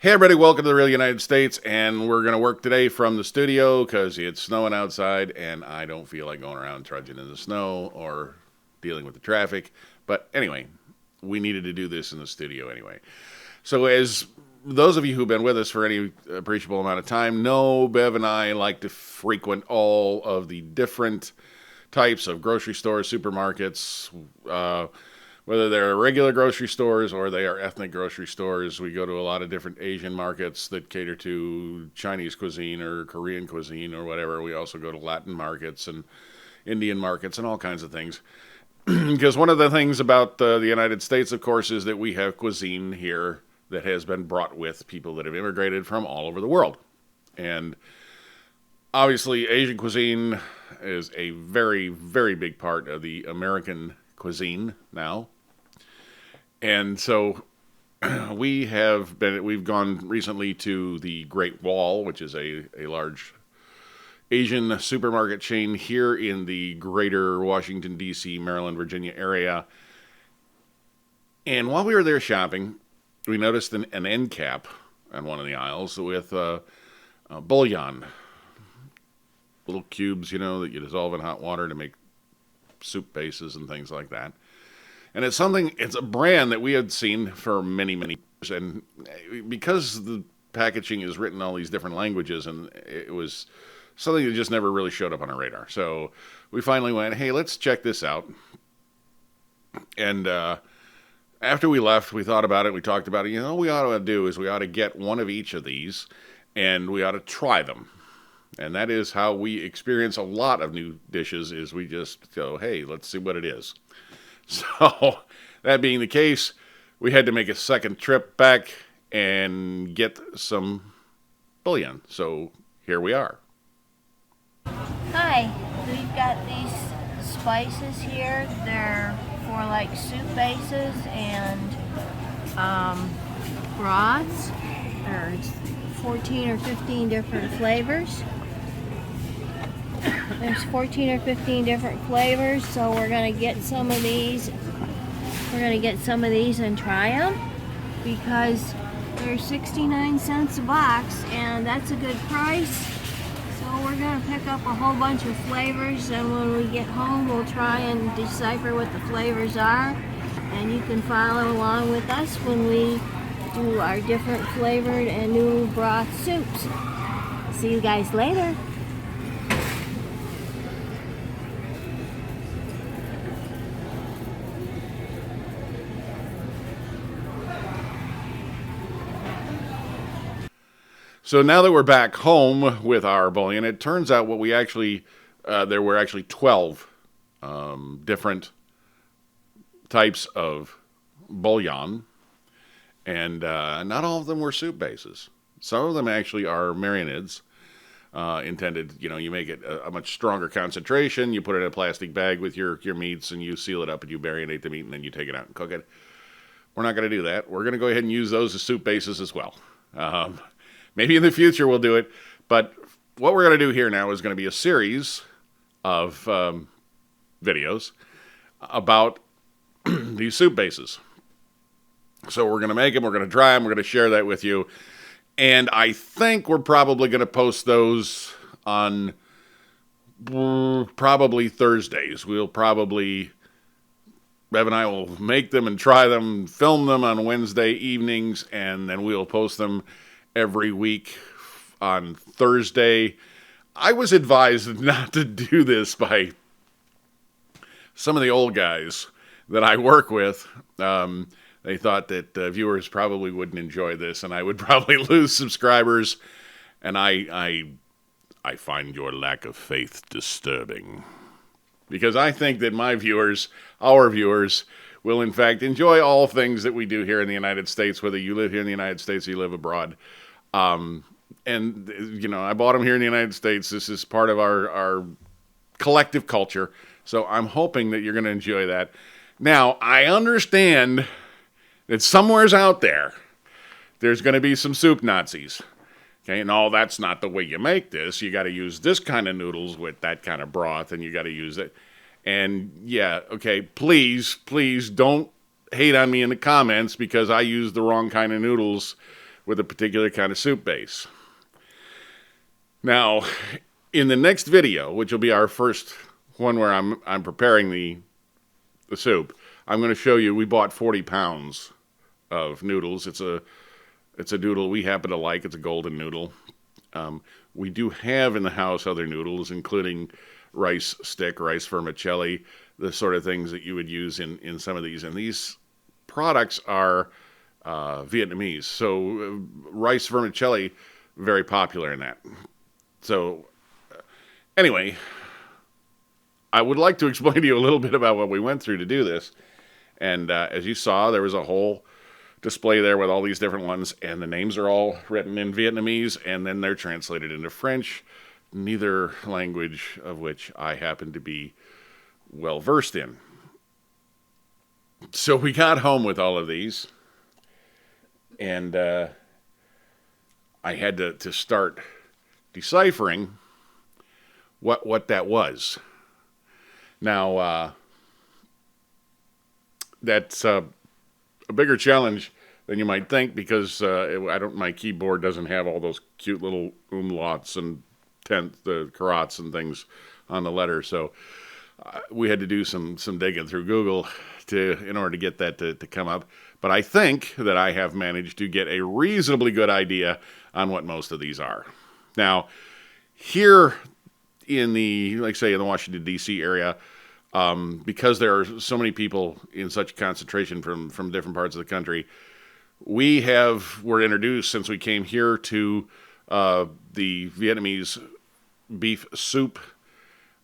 Hey everybody, welcome to the Real United States, and we're going to work today from the studio because it's snowing outside and I don't feel like going around trudging in the snow or dealing with the traffic. But anyway, we needed to do this in the studio anyway. So as those of you who've been with us for any appreciable amount of time know, Bev and I like to frequent all of the different types of grocery stores, supermarkets, whether they're regular grocery stores or they are ethnic grocery stores. We go to a lot of different Asian markets that cater to Chinese cuisine or Korean cuisine or whatever. We also go to Latin markets and Indian markets and all kinds of things. Because one of the things about the United States, of course, is that we have cuisine here that has been brought with people that have immigrated from all over the world. And obviously, Asian cuisine is a very, very big part of the American cuisine now. And so we've gone recently to the Great Wall, which is a large Asian supermarket chain here in the greater Washington, D.C., Maryland, Virginia area. And while we were there shopping, we noticed an end cap on one of the aisles with bouillon, little cubes, that you dissolve in hot water to make soup bases and things like that. And it's a brand that we had seen for many, many years. And because the packaging is written in all these different languages, and it was something that just never really showed up on our radar. So we finally went, hey, let's check this out. And after we left, we thought about it. We talked about it. What we ought to do is we ought to get one of each of these, and we ought to try them. And that is how we experience a lot of new dishes, is we just go, hey, let's see what it is. So, that being the case, we had to make a second trip back and get some bouillon. So, here we are. Hi, we've got these spices here. They're for like soup bases and broths. There's 14 or 15 different flavors. There's 14 or 15 different flavors, so we're going to get some of these. We're going to get some of these and try them because they're 69 cents a box, and that's a good price. So we're going to pick up a whole bunch of flavors, and when we get home, we'll try and decipher what the flavors are. And you can follow along with us when we do our different flavored and new broth soups. See you guys later. So now that we're back home with our bouillon, it turns out what we actually, there were actually 12 different types of bouillon, and not all of them were soup bases. Some of them actually are marinades, intended, you make it a much stronger concentration, you put it in a plastic bag with your meats, and you seal it up, and you marinate the meat, and then you take it out and cook it. We're not going to do that. We're going to go ahead and use those as soup bases as well. Maybe in the future we'll do it, but what we're going to do here now is going to be a series of videos about these soup bases. So we're going to make them, we're going to try them, we're going to share that with you, and I think we're probably going to post those on probably Thursdays. Bev and I will make them and try them, film them on Wednesday evenings, and then we'll post them every week on Thursday. I was advised not to do this by some of the old guys that I work with. They thought that viewers probably wouldn't enjoy this, and I would probably lose subscribers. And I find your lack of faith disturbing, because I think that our viewers, will in fact enjoy all things that we do here in the United States, whether you live here in the United States or you live abroad. And I bought them here in the United States. This is part of our collective culture. So I'm hoping that you're going to enjoy that. Now, I understand that somewhere's out there's going to be some soup Nazis. Okay, no, that's not the way you make this. You got to use this kind of noodles with that kind of broth, and you got to use it. And yeah, okay, please don't hate on me in the comments because I use the wrong kind of noodles with a particular kind of soup base. Now, in the next video, which will be our first one where I'm preparing the soup, I'm going to show you we bought 40 pounds of noodles. It's a noodle we happen to like. It's a golden noodle. We do have in the house other noodles, including rice stick, rice vermicelli, the sort of things that you would use in some of these. And these products are Vietnamese. So rice vermicelli, very popular in that. So anyway, I would like to explain to you a little bit about what we went through to do this. And as you saw, there was a whole display there with all these different ones, and the names are all written in Vietnamese, and then they're translated into French, neither language of which I happen to be well versed in. So we got home with all of these, and I had to start deciphering what that was. Now, that's a bigger challenge than you might think, because my keyboard doesn't have all those cute little umlauts and the carats and things on the letter. So we had to do some digging through Google in order to get that to come up. But I think that I have managed to get a reasonably good idea on what most of these are. Now, here in the Washington, D.C. area, because there are so many people in such concentration from different parts of the country, were introduced since we came here to the Vietnamese beef soup,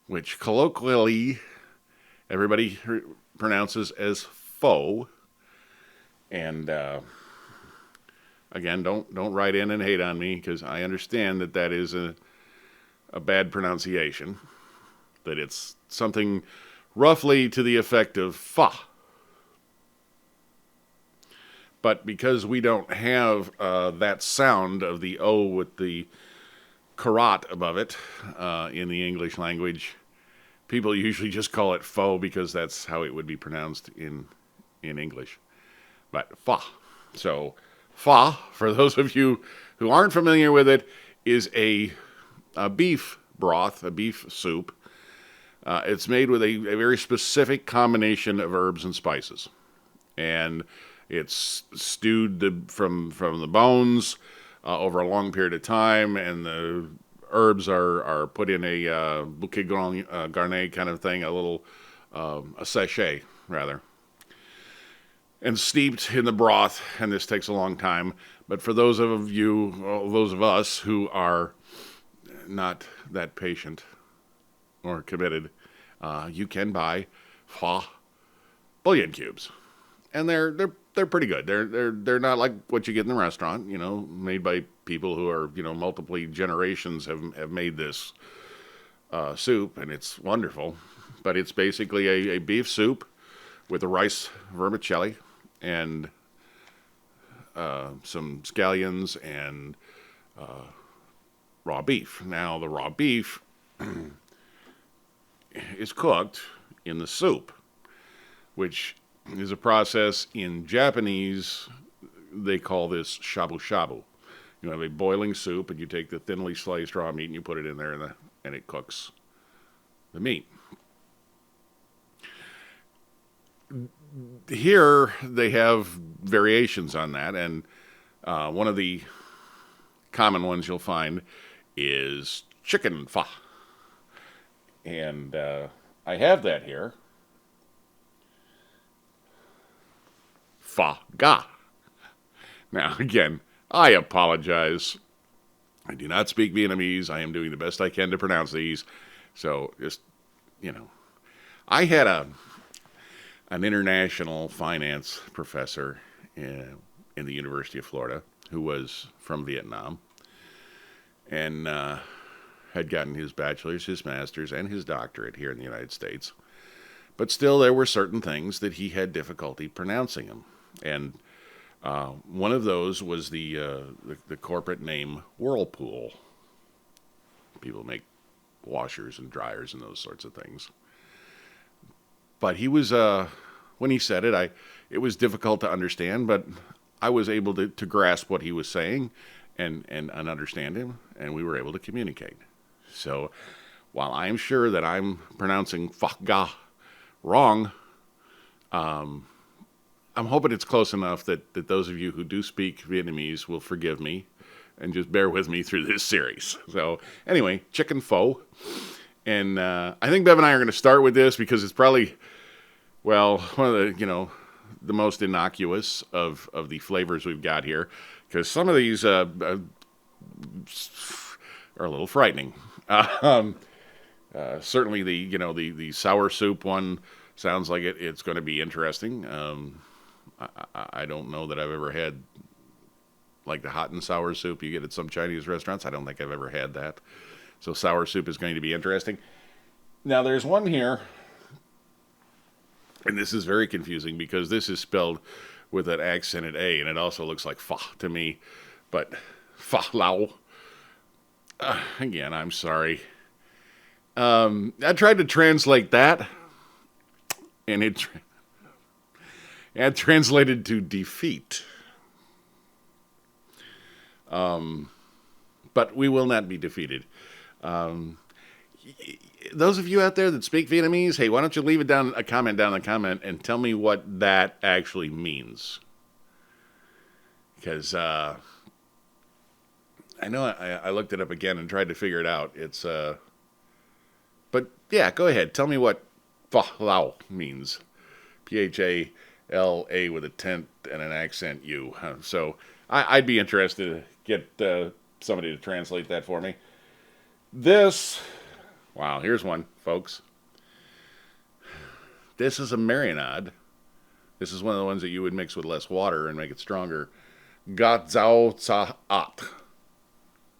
which colloquially everybody pronounces as pho. And again, don't write in and hate on me, because I understand that is a bad pronunciation. That it's something roughly to the effect of pho. But because we don't have that sound of the O with the karat above it in the English language, people usually just call it pho because that's how it would be pronounced in English. But pho. So pho, for those of you who aren't familiar with it, is a beef broth, a beef soup. It's made with a very specific combination of herbs and spices. And it's stewed from the bones over a long period of time, and the herbs are put in a bouquet garni kind of thing, a sachet, rather, and steeped in the broth, and this takes a long time. But for those of us who are not that patient or committed, you can buy pho bouillon cubes, and they're pretty good. They're not like what you get in the restaurant, made by people who are multiple generations have made this soup, and it's wonderful. But it's basically a beef soup with a rice vermicelli and some scallions and raw beef. Now, the raw beef is cooked in the soup, which is a process in Japanese. They call this shabu shabu. You have a boiling soup, and you take the thinly sliced raw meat and you put it in there, and it cooks the meat. Here they have variations on that, and one of the common ones you'll find is chicken pho. And I have that here. Pho ga. Now, again, I apologize. I do not speak Vietnamese. I am doing the best I can to pronounce these. So, just, I had an international finance professor in the University of Florida who was from Vietnam, and had gotten his bachelor's, his master's, and his doctorate here in the United States. But still, there were certain things that he had difficulty pronouncing them. And one of those was the corporate name Whirlpool. People make washers and dryers and those sorts of things. But he was, when he said it, it was difficult to understand, but I was able to grasp what he was saying and understand him, and we were able to communicate. So while I'm sure that I'm pronouncing Pha Ga wrong, I'm hoping it's close enough that those of you who do speak Vietnamese will forgive me and just bear with me through this series. So anyway, chicken pho. And I think Bev and I are going to start with this because it's probably, well, one of the, the most innocuous of the flavors we've got here. Because some of these are a little frightening. Certainly the sour soup one sounds like it's going to be interesting. I don't know that I've ever had like the hot and sour soup you get at some Chinese restaurants. I don't think I've ever had that. So sour soup is going to be interesting. Now there's one here, and this is very confusing because this is spelled with an accented A, and it also looks like pho to me, but pho lao. Again, I'm sorry. I tried to translate that, and it translated to defeat. But we will not be defeated. Those of you out there that speak Vietnamese, hey, why don't you leave a comment down in the comment and tell me what that actually means? Because I know I looked it up again and tried to figure it out. It's but yeah, go ahead. Tell me what Pha Lao means. Phla with a tent and an accent U. So I'd be interested to get somebody to translate that for me. Wow, here's one, folks. This is a marinade. This is one of the ones that you would mix with less water and make it stronger. Gat Zao Tsa At.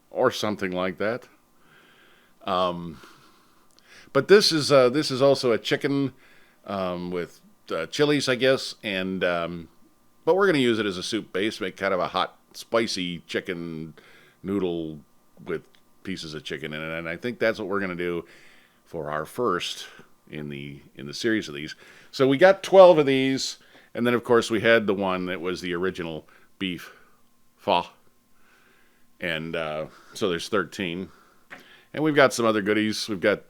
Or something like that. But this is also a chicken with chilies, I guess, and but we're going to use it as a soup base, make kind of a hot, spicy chicken noodle with pieces of chicken in it, and I think that's what we're going to do for our first in the series of these. So we got 12 of these, and then of course we had the one that was the original beef pho, and so there's 13, and we've got some other goodies. We've got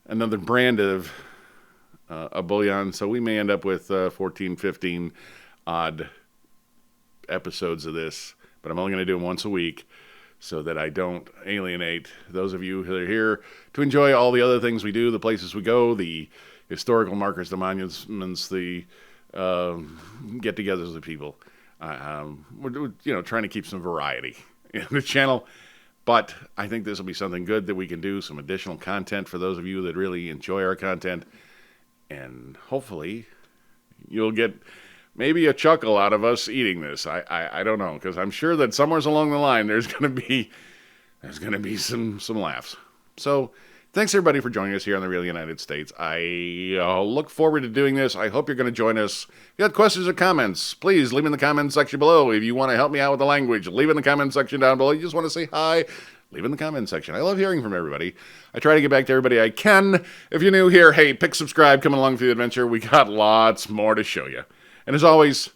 another brand of a bouillon, so we may end up with 14, 15 odd episodes of this, but I'm only going to do them once a week so that I don't alienate those of you who are here to enjoy all the other things we do, the places we go, the historical markers, the monuments, the get-togethers with people. We're trying to keep some variety in the channel, but I think this will be something good that we can do, some additional content for those of you that really enjoy our content, and hopefully you'll get maybe a chuckle out of us eating this. I don't know, because I'm sure that somewhere along the line there's going to be some laughs. So thanks everybody for joining us here on the Real United States. I look forward to doing this. I hope you're going to join us. If you have questions or comments, please leave in the comments section below. If you want to help me out with the language, leave in the comments section down below. You just want to say hi, leave in the comments section. I love hearing from everybody. I try to get back to everybody I can. If you're new here, hey, pick subscribe, coming along for the adventure. We got lots more to show you. And as always,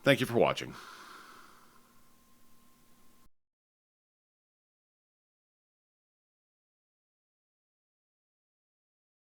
thank you for watching.